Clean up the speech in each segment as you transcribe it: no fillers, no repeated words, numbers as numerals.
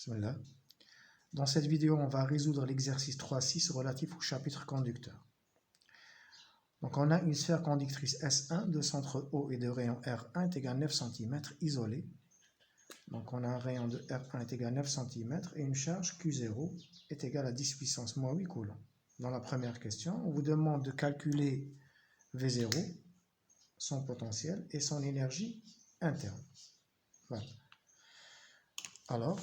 Bismillah. Dans cette vidéo, on va résoudre l'exercice 3.6 relatif au chapitre conducteur. Donc, on a une sphère conductrice S1 de centre O et de rayon R1 est égal à 9 cm isolé. Donc, on a un rayon de R1 est égal à 9 cm et une charge Q0 est égale à 10 puissance moins 8 coulombs. Dans la première question, on vous demande de calculer V0, son potentiel et son énergie interne. Voilà. Alors,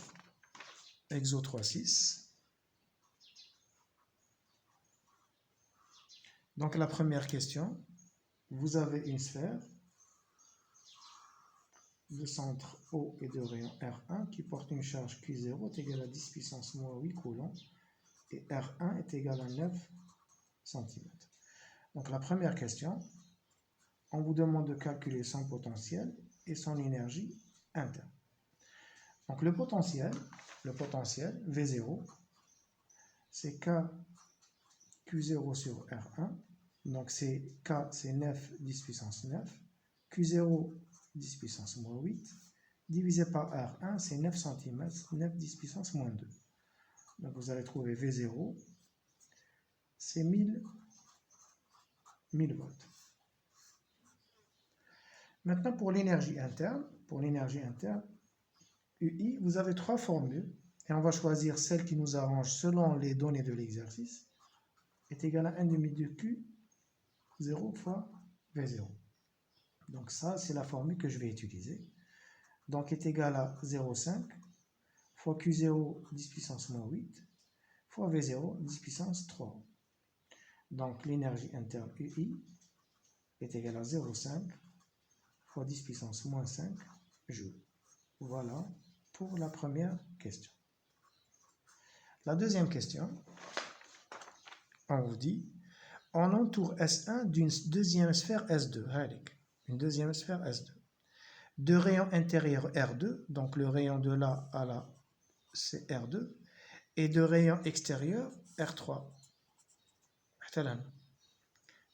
Exo 3.6. Donc la première question, vous avez une sphère de centre O et de rayon R1 qui porte une charge Q0 est égale à 10 puissance moins 8 coulombs et R1 est égal à 9 cm. Donc la première question, on vous demande de calculer son potentiel et son énergie interne. Donc le potentiel V0, c'est K Q0 sur R1. Donc c'est K, c'est 9, 10 puissance 9. Q0, 10 puissance moins 8. Divisé par R1, c'est 9 cm, 9, 10 puissance moins 2. Donc vous allez trouver V0, c'est 1000 volts. Maintenant pour l'énergie interne, UI, vous avez trois formules. Et on va choisir celle qui nous arrange selon les données de l'exercice. Est égal à 1 demi de Q0 fois V0. Donc ça, c'est la formule que je vais utiliser. Donc est égal à 0,5 fois Q0 10 puissance moins 8 fois V0 10 puissance 3. Donc l'énergie interne UI est égale à 0,5 fois 10 puissance moins 5 joules. Voilà pour la première question. La deuxième question, on vous dit, on entoure S1 d'une deuxième sphère S2, une deuxième sphère S2, de rayon intérieur R2, donc le rayon de là à là, c'est R2, et de rayon extérieur R3,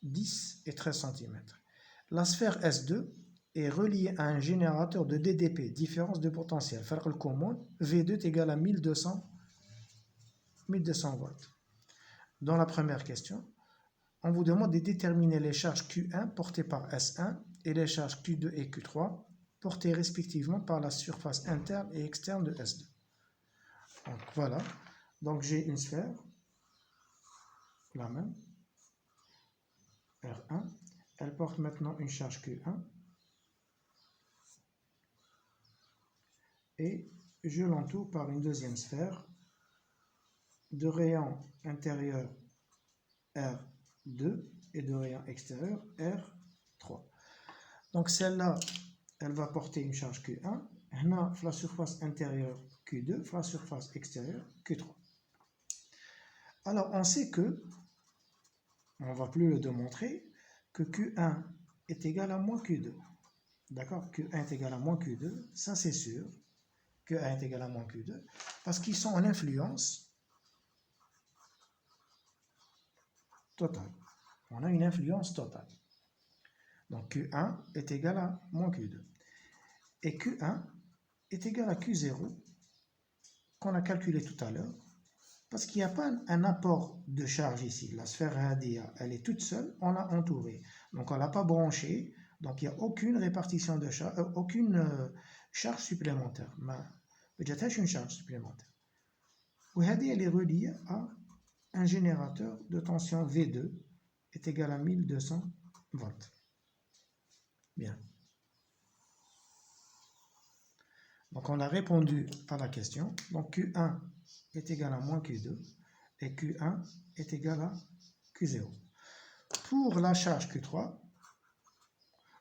10 et 13 cm. La sphère S2 est reliée à un générateur de DDP, différence de potentiel, فرق الكمون, V2 est égal à 1200 volts. Dans la première question, on vous demande de déterminer les charges Q1 portées par S1 et les charges Q2 et Q3 portées respectivement par la surface interne et externe de S2. Donc voilà, donc j'ai une sphère, la même, R1, elle porte maintenant une charge Q1 et je l'entoure par une deuxième sphère de rayon intérieur R2 et de rayon extérieur R3. Donc celle-là, elle va porter une charge Q1. Là, la surface intérieure Q2, la surface extérieure Q3. Alors on sait que, on ne va plus le démontrer, que Q1 est égal à moins Q2. D'accord? Q1 est égal à moins Q2, ça c'est sûr. Q1 est égal à moins Q2, parce qu'ils sont en influence totale. On a une influence totale. Donc Q1 est égal à moins Q2. Et Q1 est égal à Q0 qu'on a calculé tout à l'heure, parce qu'il n'y a pas un apport de charge ici. La sphère radiale, elle est toute seule, on l'a entourée. Donc on ne l'a pas branchée, donc il n'y a aucune répartition de charge, aucune charge supplémentaire. Mais peut-être une charge supplémentaire. Et elle est reliée à un générateur de tension V2 est égal à 1200 volts. Bien. Donc on a répondu à la question. Donc Q1 est égal à moins Q2 et Q1 est égal à Q0. Pour la charge Q3,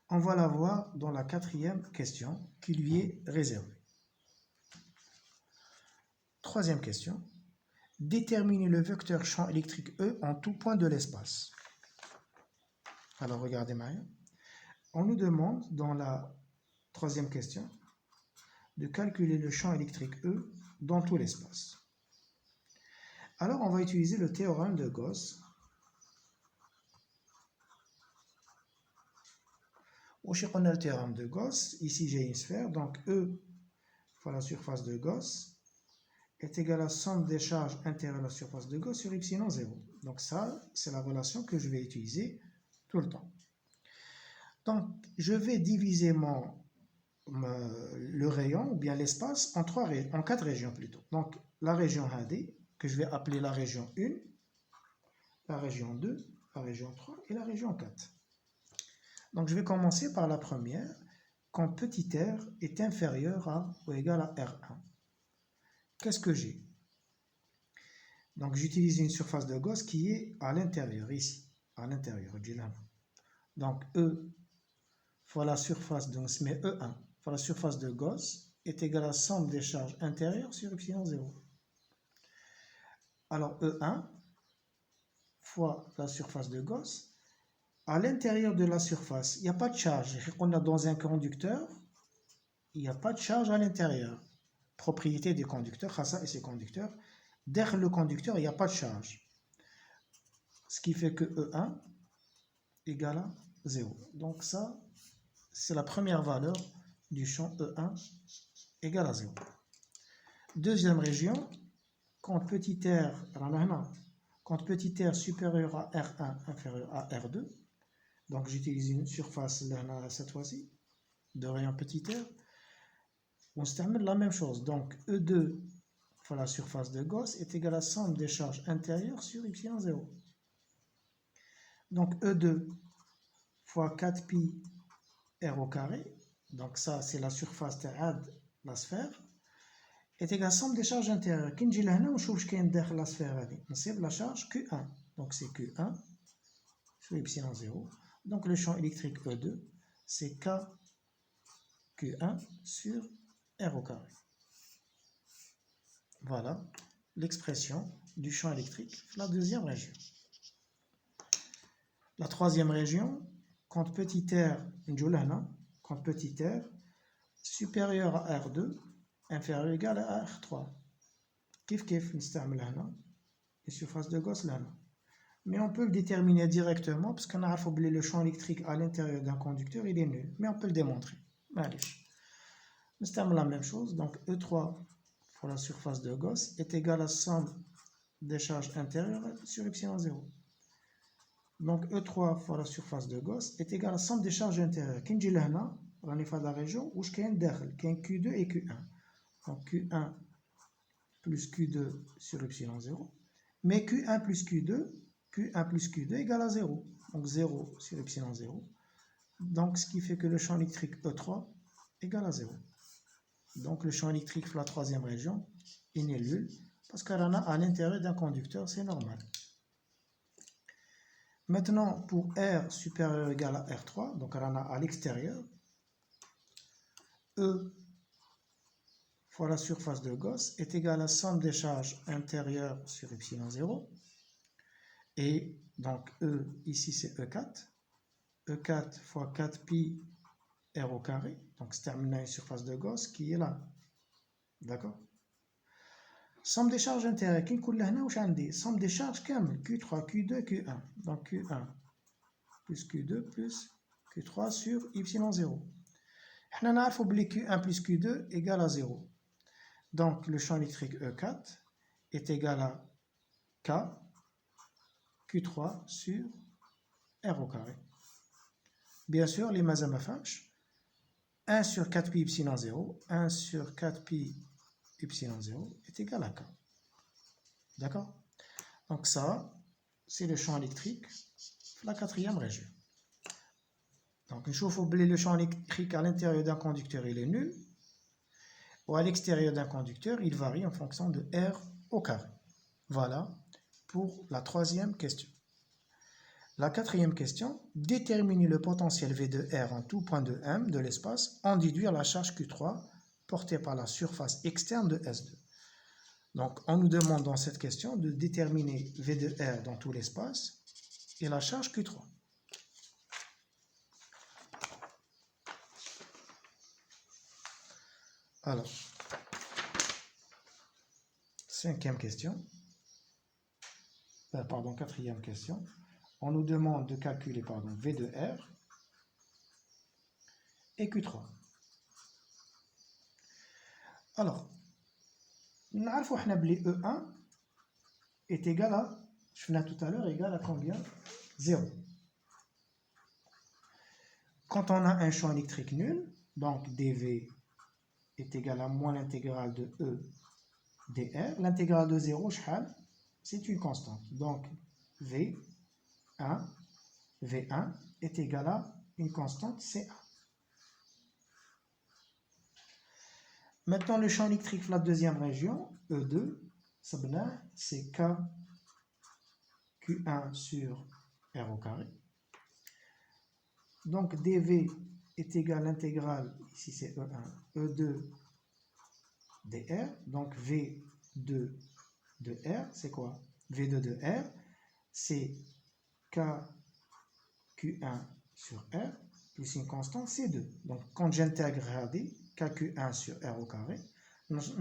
on va la voir dans la quatrième question qui lui est réservée. Troisième question. Déterminer le vecteur champ électrique E en tout point de l'espace. Alors regardez Maria. On nous demande dans la troisième question de calculer le champ électrique E dans tout l'espace. Alors on va utiliser le théorème de Gauss. On a le théorème de Gauss. Ici j'ai une sphère, donc E fois la surface de Gauss est égal à somme des charges intérieures à la surface de Gauss sur epsilon 0. Donc ça, c'est la relation que je vais utiliser tout le temps. Donc, je vais diviser le rayon, ou bien l'espace, en 4 régions plutôt. Donc, la région AD, que je vais appeler la région 1, la région 2, la région 3 et la région 4. Donc, je vais commencer par la première, quand petit r est inférieur à ou égal à R1. Qu'est-ce que j'ai? Donc, j'utilise une surface de Gauss qui est à l'intérieur, ici, à l'intérieur, donc, E fois la surface, donc je mets E1 fois la surface de Gauss est égal à la somme des charges intérieures sur epsilon 0. Alors, E1 fois la surface de Gauss, à l'intérieur de la surface, il n'y a pas de charge. On a dans un conducteur, il n'y a pas de charge à l'intérieur. Propriété des conducteurs, Khassa et ses conducteurs. Derrière le conducteur, il n'y a pas de charge. Ce qui fait que E1 égale à 0. Donc ça, c'est la première valeur du champ E1 égale à 0. Deuxième région, quand petit r supérieur à R1 inférieur à R2, donc j'utilise une surface cette fois-ci, de rayon petit r, on se termine la même chose. Donc E2 fois la surface de Gauss est égal à la somme des charges intérieures sur epsilon 0. Donc E2 fois 4pi r au carré, donc ça c'est la surface de la sphère, est égal à la somme des charges intérieures. Quand je on cherche la sphère, on sait la charge Q1. Donc c'est Q1 sur epsilon 0. Donc le champ électrique E2, c'est KQ1 sur R au carré. Voilà l'expression du champ électrique, la deuxième région. La troisième région, quand petit r, quand petit r supérieur à R2, inférieur ou égal à R3. Kif نستعمل هنا les surfaces de Gauss là. Mais on peut le déterminer directement parce qu'on a affaibli le champ électrique à l'intérieur d'un conducteur, il est nul. Mais on peut le démontrer. نستعمل la même chose. Donc E3 pour la surface de Gauss est égal à la somme des charges intérieures sur epsilon 0. Donc E3 fois la surface de Gauss est égal à la somme des charges intérieures. Quand je l'ai là, on est dans la région où je suis Q2 et Q1. Donc Q1 plus Q2 sur epsilon 0. Mais Q1 plus Q2 égale à 0. Donc 0 sur epsilon 0. Donc ce qui fait que le champ électrique E3 égale à 0. Donc le champ électrique pour la troisième région, il est nul. Parce qu'on a à l'intérieur d'un conducteur, c'est normal. Maintenant, pour R supérieur ou égal à R3, donc on a à l'extérieur, E fois la surface de Gauss est égal à la somme des charges intérieures sur epsilon 0. Et donc E, ici c'est E4. E4 fois 4pi r au carré. Donc c'est terminé une surface de Gauss qui est là. D'accord? Somme des charges intérieures. Somme des charges Q3, Q2, Q1. Donc Q1 plus Q2 plus Q3 sur epsilon 0. On a oublié Q1 plus Q2 égale à 0. Donc le champ électrique E4 est égal à K Q3 sur R au carré. Bien sûr, les mazamafach, 1 sur 4pi epsilon 0, 1 sur 4pi epsilon 0 est égal à K. D'accord? Donc ça, c'est le champ électrique, la quatrième région. Donc il faut oublier le champ électrique à l'intérieur d'un conducteur, il est nul. Ou à l'extérieur d'un conducteur, il varie en fonction de R au carré. Voilà pour la troisième question. La quatrième question, déterminer le potentiel V de R en tout point de M de l'espace en déduire la charge Q3 portée par la surface externe de S2. Donc on nous demande dans cette question de déterminer V de R dans tout l'espace et la charge Q3. Alors, quatrième question. On nous demande de calculer V de R et Q3. Alors, نعرفوا احنا بلي E1 est égal à, je faisais tout à l'heure, égal à combien? 0. Quand on a un champ électrique nul, donc dV est égal à moins l'intégrale de E dr. L'intégrale de 0, c'est une constante. Donc V1 est égal à une constante C1. Maintenant, le champ électrique de la deuxième région, E2, c'est Q1 sur R au carré. Donc, dV est égal à l'intégrale, ici c'est E1, E2 dr. Donc, V2 de R, c'est quoi? V2 de R, c'est KQ1 sur R plus une constante C2. Donc, quand j'intègre RD, KQ1 sur R au carré,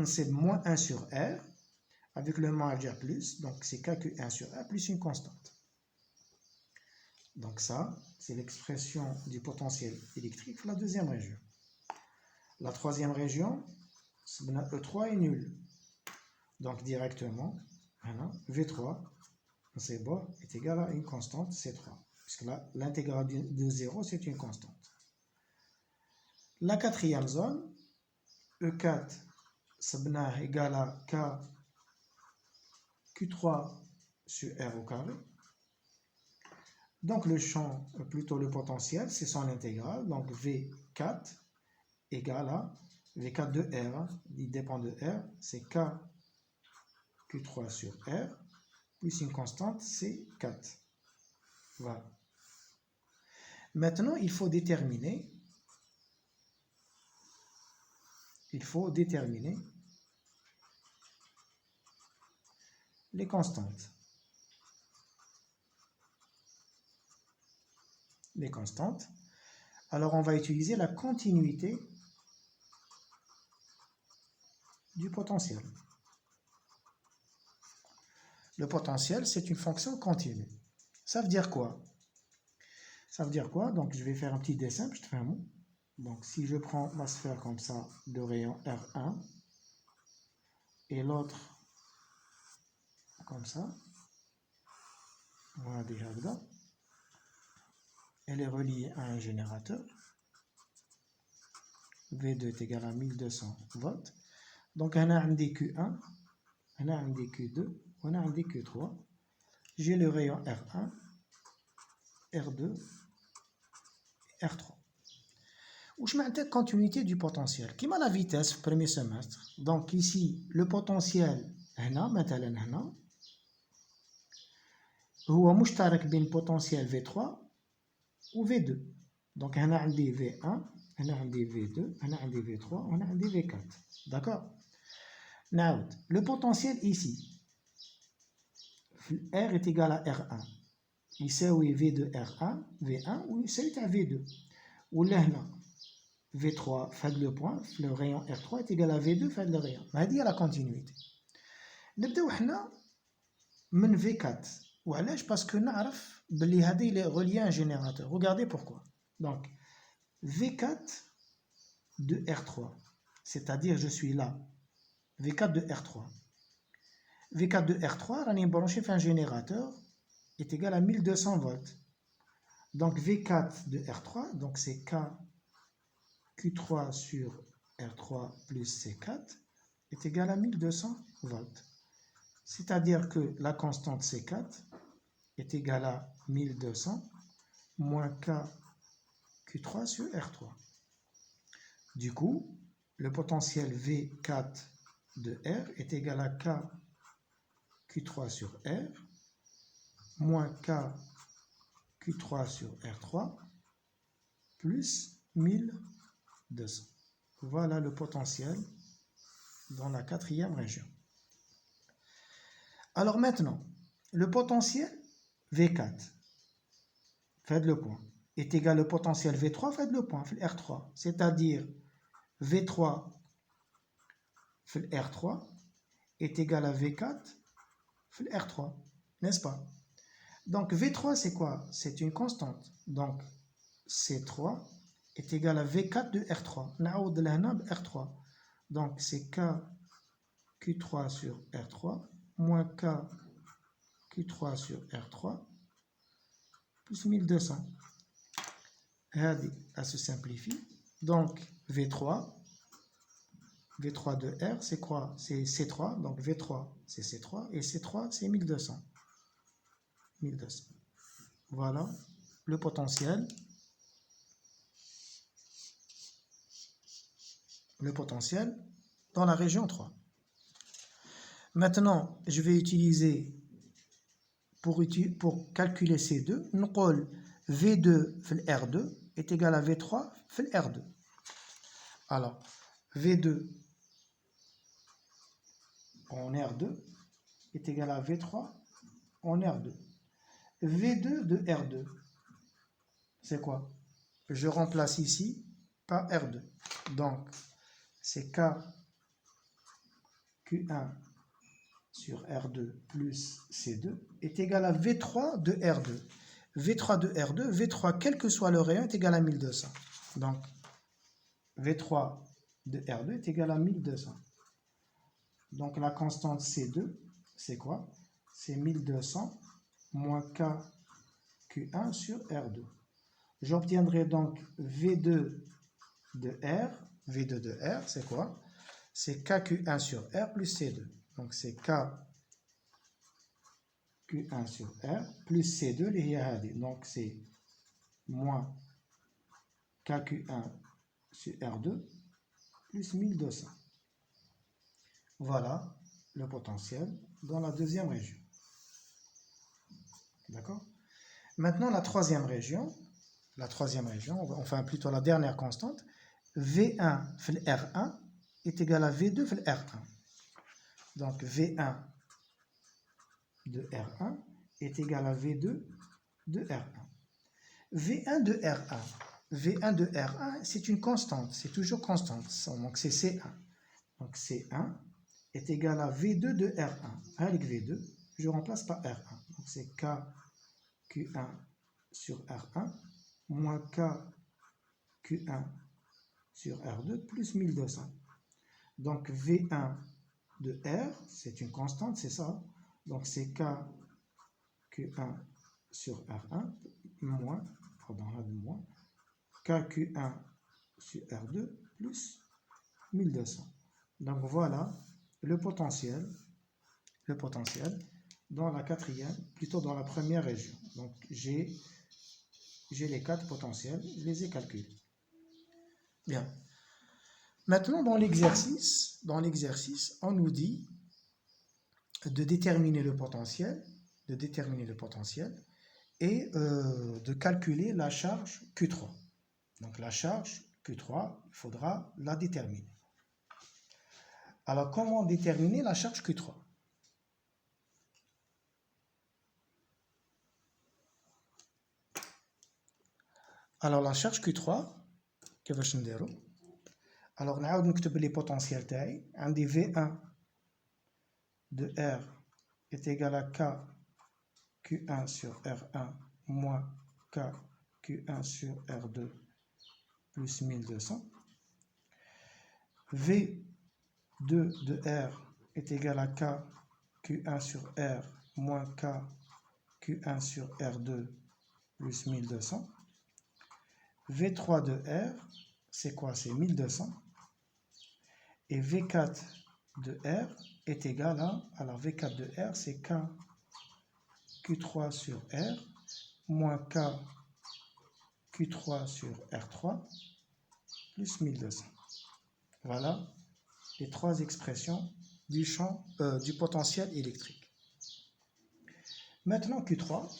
c'est moins 1 sur R, avec le marge plus, donc c'est KQ1 sur R plus une constante. Donc ça, c'est l'expression du potentiel électrique pour la deuxième région. La troisième région, E3 est nul. Donc directement, V3, c'est bon, est égal à une constante C3. Puisque là, l'intégrale de 0, c'est une constante. La quatrième zone, E4, est égal à Q3 sur R au carré. Donc le champ, plutôt le potentiel, c'est son intégrale. Donc V4 égale à V4 de R, il dépend de R, c'est Q3 sur R, plus une constante, C4. Voilà. Maintenant, il faut déterminer les constantes. Les constantes. Alors, on va utiliser la continuité du potentiel. Le potentiel, c'est une fonction continue. Ça veut dire quoi? Ça veut dire quoi? Donc, je vais faire un petit dessin, je te fais un mot. Donc, si je prends ma sphère comme ça, de rayon R1, et l'autre comme ça, voilà déjà dedans, elle est reliée à un générateur. V2 est égal à 1200 volts. Donc, on a un DQ1, on a un DQ2, on a un DQ3. J'ai le rayon R1, R2, R3. Où je mets la continuité du potentiel. Qui m'a la vitesse au premier semestre. Donc, ici, le potentiel, مثلا هو مشترك بين potentiel V3 ou V2. Donc, on a un V1, on a un V2, on a un V3, on a un V4. D'accord? Now, le potentiel ici, R est égal à R1. Il s'agit V2 R1, V1 ou il s'agit à V2. Ou là, V3 fait le point, le rayon R3 est égal à V2 fait le rayon. هذه هي la continuité. نبداو حنا من V4. وعلاش؟ parce que نعرف بلي هذه il est relié à un générateur. Regardez pourquoi. Donc V4 de R3, c'est-à-dire je suis là. V4 de R3. V4 de R3 راني branché في un générateur est égal à 1200 volts. Donc V4 de R3, donc c'est Q3 sur R3 plus C4 est égal à 1200 volts. C'est-à-dire que la constante C4 est égale à 1200 moins Q3 sur R3. Du coup, le potentiel V4 de R est égal à Q3 sur R moins Q3 sur R3 plus 1200. Voilà le potentiel dans la quatrième région. Alors maintenant, le potentiel V4, faites le point, est égal au potentiel V3, faites le point, R3. C'est-à-dire V3 R3 est égal à V4 R3, n'est-ce pas? Donc V3 c'est quoi? C'est une constante. Donc C3 est égal à V4 de R3. نعوض لهنا ب R3. Donc c'est Q3 sur R3 moins K Q3 sur R3 plus 1200. Elle se simplifie. Donc V3 de R, c'est quoi? C'est C3. Donc V3, c'est C3. Et C3, c'est 1200. 1200. Voilà le potentiel. Le potentiel dans la région 3. Maintenant, je vais utiliser pour calculer C2, nous avons V2 في R2 est égal à V3 في R2. Alors, V2 en R2 est égal à V3 en R2. V2 de R2, c'est quoi? Je remplace ici par R2. Donc, c'est K Q1 sur R2 plus C2 est égal à V3 de R2. V3 de R2, V3, quel que soit le rayon, est égal à 1200. Donc, V3 de R2 est égal à 1200. Donc, la constante C2, c'est quoi? C'est 1200 moins K Q1 sur R2. J'obtiendrai donc V2 de R. V2 de R, c'est quoi? C'est KQ1 sur R plus C2. Donc, c'est KQ1 sur R plus C2, les هذه. Donc, c'est moins KQ1 sur R2 plus 1200. Voilà le potentiel dans la deuxième région. D'accord? Maintenant, la troisième région, enfin plutôt la dernière constante, V1 في R1 est égal à V2 في R1. Donc, V1 de R1 est égal à V2 de R1. V1 de R1. V1 de R1, c'est une constante, c'est toujours constante. Donc, c'est C1. Donc, C1 est égal à V2 de R1. Avec V2, je remplace par R1. Donc, c'est KQ1 sur R1 moins KQ1 sur R2 plus 1200. Donc, V1 de R, c'est une constante, c'est ça. Donc, c'est KQ1 sur R1 moins, KQ1 sur R2 plus 1200. Donc, voilà le potentiel dans la quatrième, plutôt dans la première région. Donc, j'ai les quatre potentiels, je les ai calculés. Bien. Maintenant, dans l'exercice, on nous dit de déterminer le potentiel et de calculer la charge Q3. Donc, la charge Q3, il faudra la déterminer. Alors, comment déterminer la charge Q3? Alors, la charge Q3, كيفاش نديرو؟ Alors, نعاود نكتب les potentiels تاعي. عندي V1 de R est égal à K Q1 sur R1 moins K Q1 sur R2 plus 1200. V2 de R est égal à K Q1 sur R moins K Q1 sur R2 plus 1200. V3 de R, c'est quoi? C'est 1200. Et V4 de R est égal à, alors V4 de R, c'est K Q3 sur R moins K Q3 sur R3 plus 1200. Voilà les trois expressions du champ du potentiel électrique. Maintenant Q3.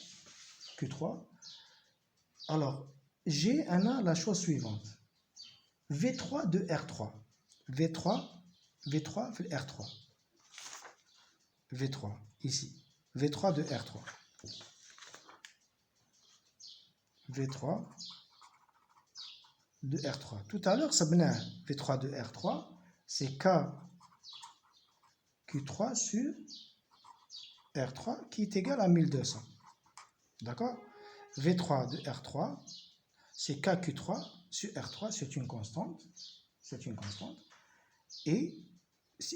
Alors, j'ai la chose suivante. V3 de R3. V3 fait R3. V3, ici. V3 de R3. V3 de R3. Tout à l'heure, ça venait V3 de R3, c'est K Q3 sur R3 qui est égal à 1200. D'accord? V3 de R3, c'est K Q3 sur R3, c'est une constante. Et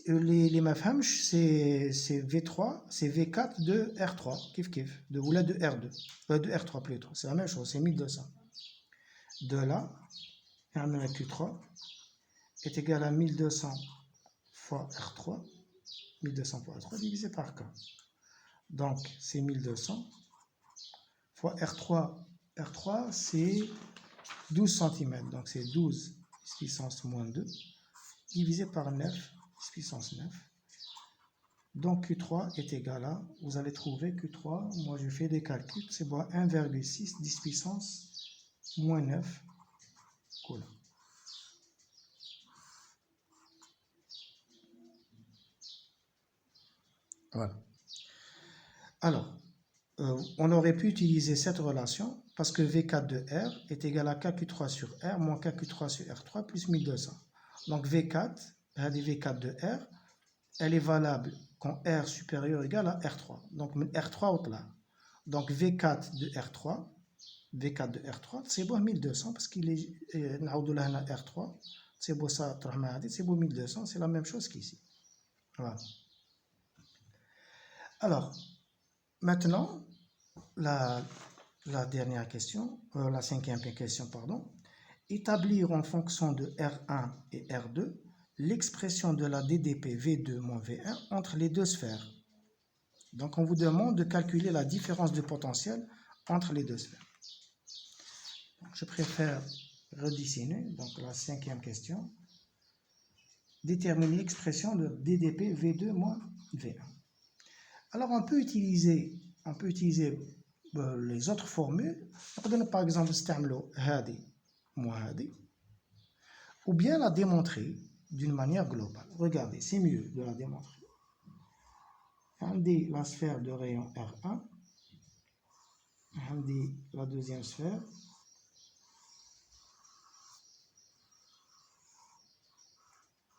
les mafhamch, c'est V3, c'est V4 de R3, kif kif, ou là de R2, de R3 plutôt, c'est la même chose, c'est 1200. De là, Q3 est égal à 1200 fois R3, 1200 fois R3 divisé par K. Donc, c'est 1200 fois R3. R3, c'est 12 cm, donc c'est 12 puissance moins 2, divisé par 9 puissance 9. Donc Q3 est égal à, vous allez trouver Q3, moi je fais des calculs, c'est bon, 1,6 10 puissance moins 9 coulombs. Voilà. Alors, on aurait pu utiliser cette relation parce que V4 de R est égal à KQ3 sur R moins KQ3 sur R3 plus 1200. Donc V4, V4 de R, elle est valable quand R supérieur ou égal à R3. Donc R3 au-delà. Donc V4 de R3, c'est bon 1200 parce qu'il est R3, c'est bon ça, c'est bon 1200, c'est la même chose qu'ici. Voilà. Alors, maintenant, la dernière question, la cinquième question, pardon. Établir en fonction de R1 et R2 l'expression de la DDP V2 moins V1 entre les deux sphères. Donc, on vous demande de calculer la différence de potentiel entre les deux sphères. Donc, je préfère redessiner, donc la cinquième question. Déterminer l'expression de DDP V2 moins V1. Alors, on peut utiliser les autres formules. Par exemple, ou bien la démontrer d'une manière globale. Regardez, c'est mieux de la démontrer. La sphère de rayon R1, la deuxième sphère,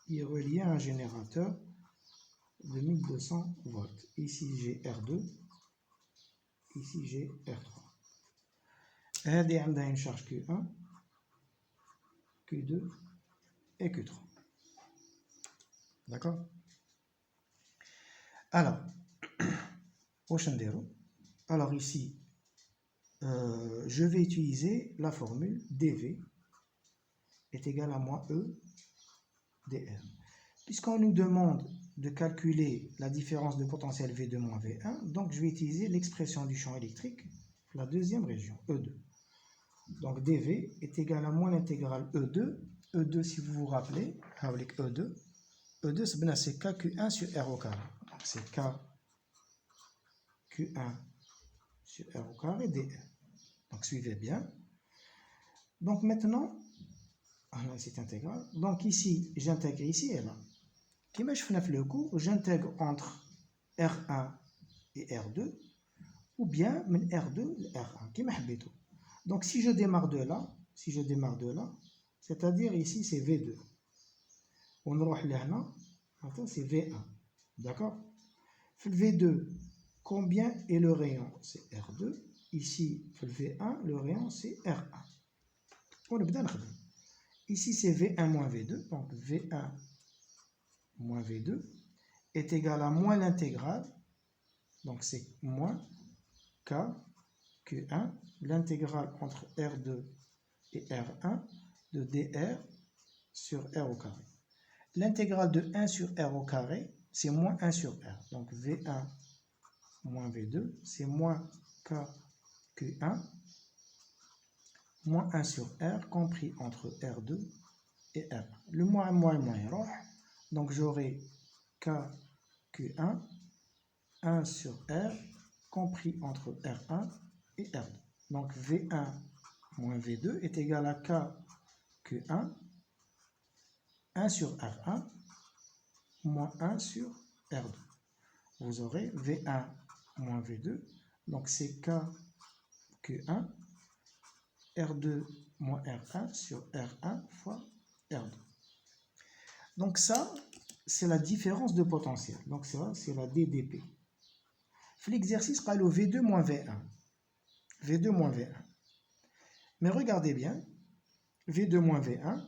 il est relié à un générateur de 1200 volts. Ici j'ai R2, ici j'ai R3. هذه عندها une charge Q1, Q2 et Q3. D'accord? Alors, alors ici, je vais utiliser la formule dV est égal à moins E dR. Puisqu'on nous demande de calculer la différence de potentiel V2 moins V1, donc je vais utiliser l'expression du champ électrique, la deuxième région, E2. Donc dV est égal à moins l'intégrale E2. E2, si vous vous rappelez, avec E2, c'est KQ1 sur R au carré. Donc c'est KQ1 sur R au carré dR. Donc suivez bien. Donc maintenant, c'est intégral. Donc ici, j'intègre ici et là. Comme je fais le cours, j'intègre entre R1 et R2, ou bien R2 et R1, qui m'habite. Donc si je démarre de là, c'est-à-dire ici c'est V2. On va là, c'est V1. D'accord? Le V2, combien est le rayon? C'est R2. Ici, le V1, le rayon c'est R1. On va ici c'est V1 moins V2, donc V1 moins V2 est égal à moins l'intégrale, donc c'est moins K Q1, l'intégrale entre R2 et R1 de dr sur R au carré. L'intégrale de 1 sur R au carré, c'est moins 1 sur R. Donc V1 moins V2, c'est moins K Q1 moins 1 sur R compris entre R2 et R1. Le moins est roi. Donc j'aurai K Q1 1 sur R compris entre R1 et R2. Donc V1 moins V2 est égal à K Q1 1 sur R1 moins 1 sur R2. Vous aurez V1 moins V2, donc c'est K Q1 R2 moins R1 sur R1 fois R2. Donc ça, c'est la différence de potentiel. Donc ça, c'est la DDP. L'exercice parle au V2 moins V1. V2 moins V1. Mais regardez bien, V2 moins V1,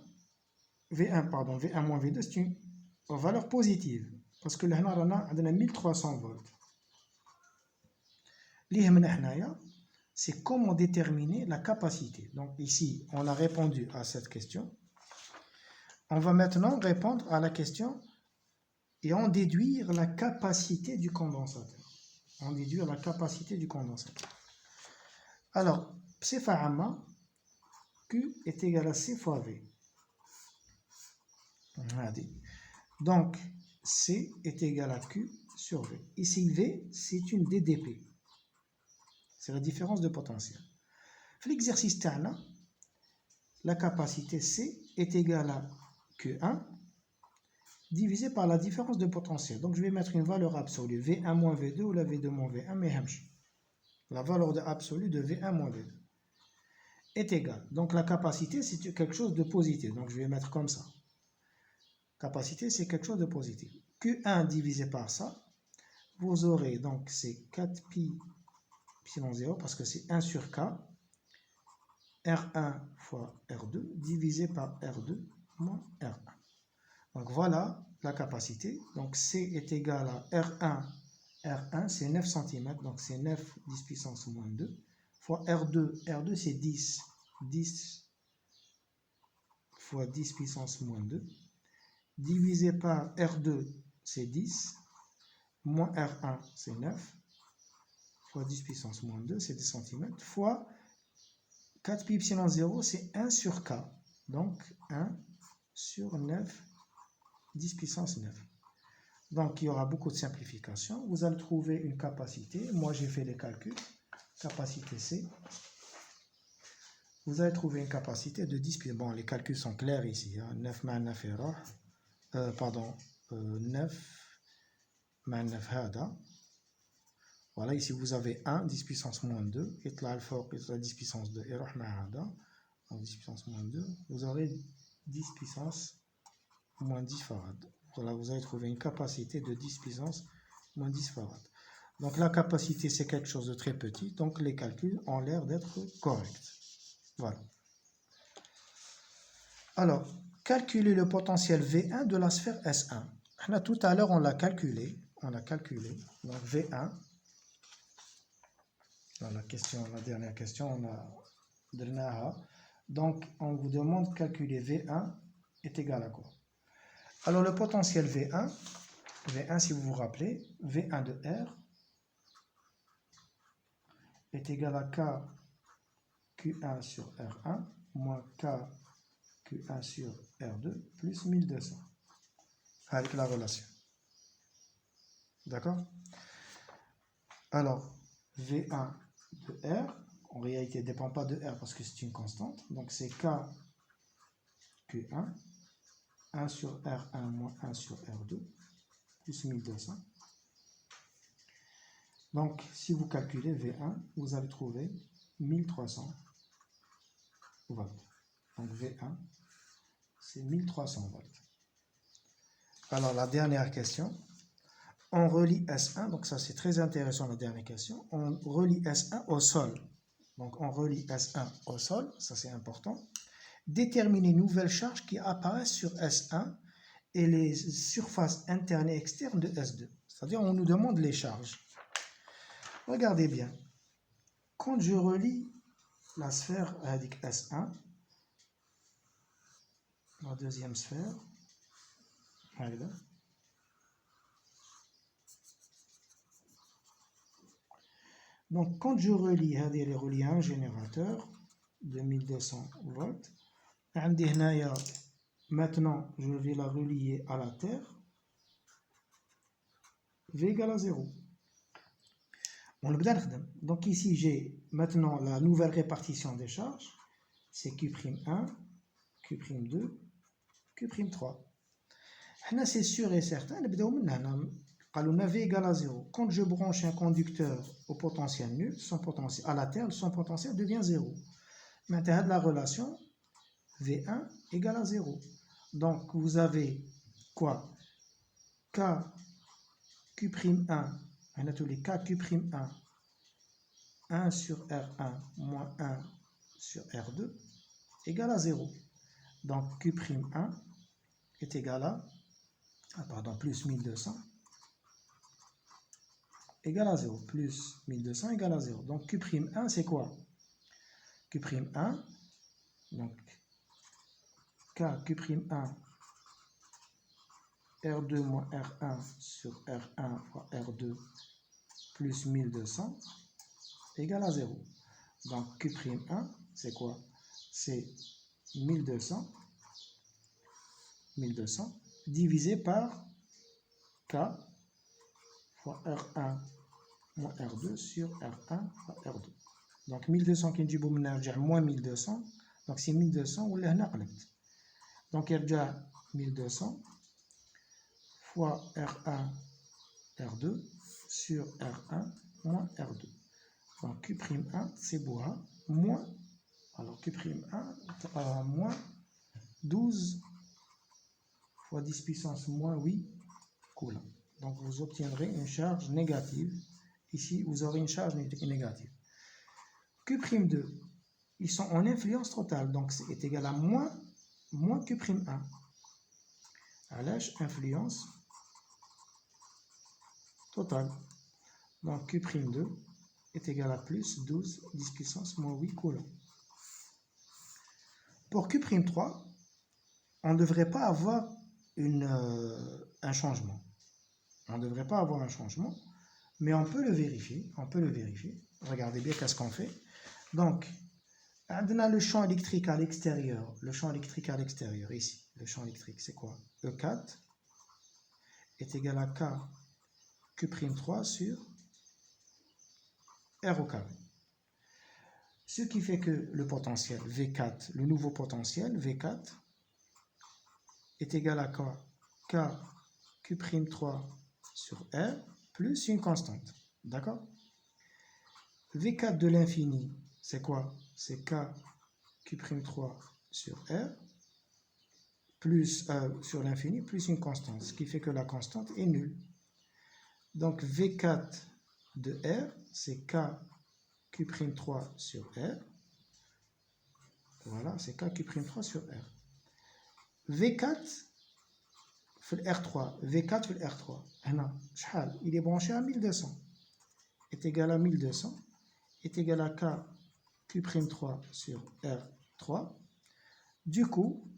V1 moins V2, valeur positive. Parce que là, on a 1300 volts. C'est comment déterminer la capacité. Donc ici, on a répondu à cette question. On va maintenant répondre à la question et en déduire la capacité du condensateur. En déduire la capacité du condensateur. Alors, bsifa amma, Q est égal à C fois V. Donc, C est égal à Q sur V. Ici, V, c'est une DDP. C'est la différence de potentiel. L'exercice Tana, la capacité C est égale à Q1 divisé par la différence de potentiel. Donc, je vais mettre une valeur absolue, V1 moins V2 ou la V2 moins V1, mais la valeur absolue de V1 moins V2 est égale. Donc, la capacité, c'est quelque chose de positif. Donc, je vais mettre comme ça. Capacité, c'est quelque chose de positif. Q1 divisé par ça, vous aurez donc c'est 4pi epsilon 0 parce que c'est 1 sur K, R1 fois R2 divisé par R2 moins R1. Donc voilà la capacité. Donc C est égal à R1. R1 c'est 9 cm, donc c'est 9 10 puissance moins 2 fois R2. R2 c'est 10. 10 fois 10 puissance moins 2 divisé par R2 c'est 10 moins R1 c'est 9 fois 10 puissance moins 2 c'est 10 cm fois 4 pi epsilon 0 c'est 1 sur K. Donc 1 sur 9 10 puissance 9. Donc il y aura beaucoup de simplifications. Vous allez trouver une capacité. Moi j'ai fait les calculs. Capacité C. Vous allez trouver une capacité de 10 puissance. Bon, les calculs sont clairs ici. 9 مع 9 يروح. Pardon. 9 مع 9 هذا. Voilà, ici vous avez 1, 10 puissance moins 2. Et là, le 10 puissance 2. يروح مع هذا. Donc 10 puissance moins 2. Vous aurez 10 puissance moins 10 farad. Voilà, vous allez trouver une capacité de 10 puissance moins 10 farad. Donc la capacité, c'est quelque chose de très petit. Donc les calculs ont l'air d'être corrects. Voilà. Alors, calculer le potentiel V1 de la sphère S1. Là, tout à l'heure, on l'a calculé. Donc V1. Dans la dernière question, on a donc on vous demande de calculer V1 est égal à quoi? Alors le potentiel V1 si vous vous rappelez, V1 de R est égal à K Q1 sur R1 moins K Q1 sur R2 plus 1200 avec la relation. D'accord? Alors V1 de R, en réalité ne dépend pas de R parce que c'est une constante, donc c'est K Q1 1 sur R1 moins 1 sur R2 plus 1200. Donc, si vous calculez V1, vous allez trouver 1300 volts. Donc, V1, c'est 1300 volts. Alors, la dernière question. On relie S1, donc ça c'est très intéressant la dernière question. On relie S1 au sol. Donc, on relie S1 au sol, ça c'est important. Déterminer une nouvelle charge qui apparaissent sur S1 et les surfaces internes et externes de S2. C'est-à-dire, on nous demande les charges. Regardez bien. Quand je relie la sphère avec S1, la deuxième sphère, donc quand je relie, les relier à un générateur de 1200 volts, maintenant je vais la relier à la Terre, V égale à 0. Donc ici j'ai maintenant la nouvelle répartition des charges, c'est Q'1, Q'2, Q'3. Là c'est sûr et certain, on a V égale à 0. Quand je branche un conducteur au potentiel nul, à la Terre, son potentiel devient 0. Maintenant la relation V1 égale à 0. Donc vous avez quoi? K Q'1, on a tous les K Q'1, 1 sur R1 moins 1 sur R2 égale à 0. Donc Q'1 est égal à plus 1200 égale à 0. Plus 1200 égale à 0. Donc Q'1, c'est quoi? Q'1, donc Q'1, R2 moins R1 sur R1 fois R2 plus 1200 égale à 0. Donc Q'1, c'est quoi? C'est 1200 divisé par K fois R1 moins R2 sur R1 fois R2. Donc 1200 qui نجيبو من نرجع moins 1200. Donc c'est 1200 ولا هنا قلبت. Donc يرجع 1200 fois R1 R2 sur R1 moins R2. Donc Q'1 c'est Bouha moins, alors Q'1 moins 12 fois 10 puissance moins 8 coulombs. Donc vous obtiendrez une charge négative. Ici vous aurez une charge négative. Q'2, ils sont en influence totale, donc c'est égal à moins Q'1. Alors influence totale. Donc Q'2 est égal à plus 12 10 puissance moins 8 coulombs. Pour Q'3, on ne devrait pas avoir un changement. On ne devrait pas avoir un changement, mais on peut le vérifier. Regardez bien qu'est-ce qu'on fait. Donc, on a le champ électrique à l'extérieur. Le champ électrique à l'extérieur, ici. Le champ électrique, c'est quoi? E4 est égal à K Q'3 sur R au carré. Ce qui fait que le potentiel V4, le nouveau potentiel V4, est égal à K Q'3 sur R plus une constante. D'accord? V4 de l'infini, c'est quoi? C'est K Q'3 sur R plus sur l'infini plus une constante, ce qui fait que la constante est nulle. Donc V4 de R, c'est K Q'3 sur R. Voilà, c'est K Q'3 sur R. V4 في R3, V4 في R3. هنا شحال il est branché à 1200 est égal à 1200 est égal à K Q'3 sur R3. Du coup,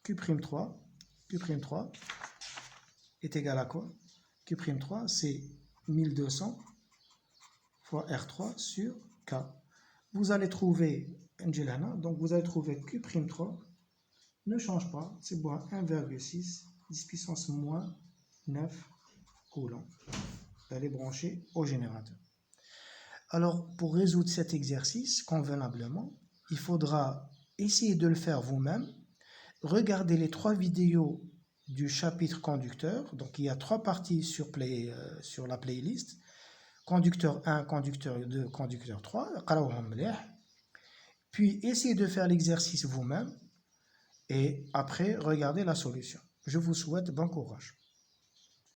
Q'3 est égal à quoi? Q'3 c'est 1200 fois R3 sur K. Vous allez trouver donc vous allez trouver Q'3 ne change pas, c'est 1,6 10 puissance moins 9 coulombs. Elle est branchée au générateur. Alors, pour résoudre cet exercice convenablement, il faudra essayer de le faire vous-même. Regardez les 3 vidéos du chapitre conducteur. Donc, il y a 3 parties sur la playlist. Conducteur 1, conducteur 2, conducteur 3. Puis, essayez de faire l'exercice vous-même. Et après, regardez la solution. Je vous souhaite bon courage.